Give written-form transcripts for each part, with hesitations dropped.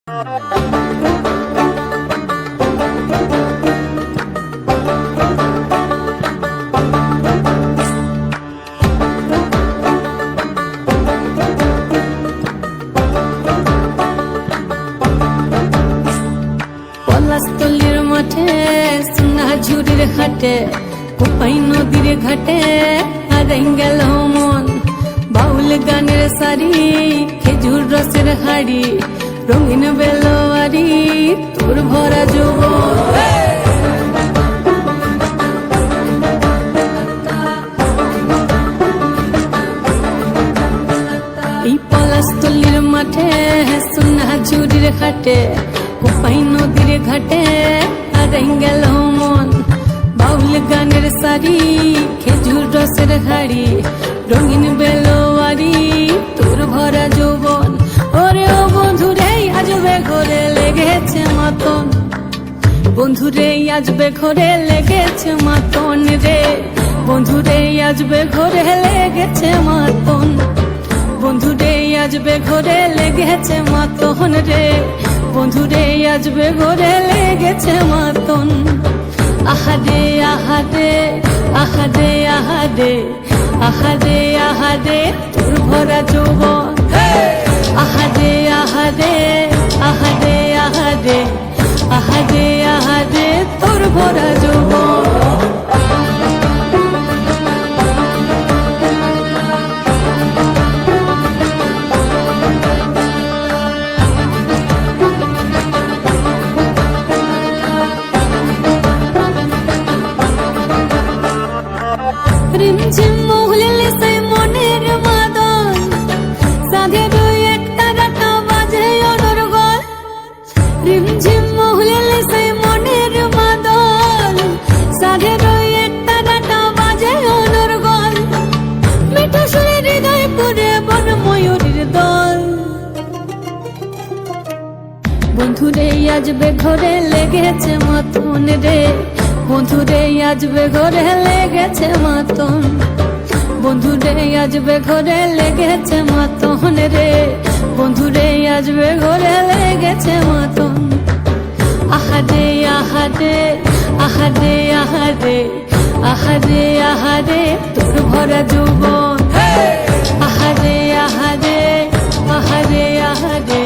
পলাশতলির মাঠে সোনা ঝুড়ির হাটে কোপাই নদীর ঘাটে হারাই গেল মন বাউল গানের শাড়ি খেজুর রসের হাড়ি রঙিন বেলোয়ারি তোর ভরা যৌবন এই পলাশতলির মাঠে সোনা ঝুড়ির হাটে কোপাই নদীর ঘাটে হারাই গেল মন বাউল গানের শাড়ি খেজুর রসের হাড়ি রঙিন বেলোয়ারি তোর ভরা যৌবন ওরে ও বন্ধুরে আজবে ঘরে লেগেছে মাতন বন্ধুরে আজবে ঘরে লেগেছে মাতন রে বন্ধুরে আজবে ঘরে লেগেছে মাতন বন্ধুরে আজবে ঘরে লেগেছে মাতন রে বন্ধুরে আজবে ঘরে লেগেছে মাতন আহারে আহারে আহারে আহারে আহারে আহারে তোর ভরা যৌবন আহারে আহারে আহারে আহারে আহারে আহারে তোর ভরা যৌবন রিমঝিম মহুলে সে মনের মাদন সাধের একটা রাটা বাজে অনর্গল রিমঝিম মহুলে সে মনের মাদন সাধের একটা রাটা বাজে অনর্গল মিঠা সুরে হৃদয় পুরে বন ময়ূরীর দল বন্ধুরে আজবে ঘরে লেগেছে মাতন রে বন্ধুরে আজবে ঘরে লেগেছে মাতন বন্ধুরে আজবে ঘরে লেগেছে মাতন রে বন্ধুরে আজবে ঘরে লেগেছে মাতন আহারে আহারে আহারে আহারে আহারে আহারে তোর ভরা যৌবন আহারে আহারে আহারে আহারে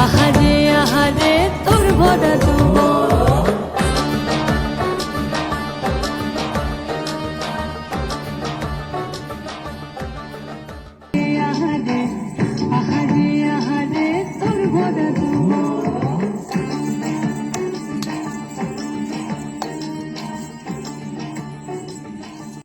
আহারে আহারে তোর ভরা যৌবন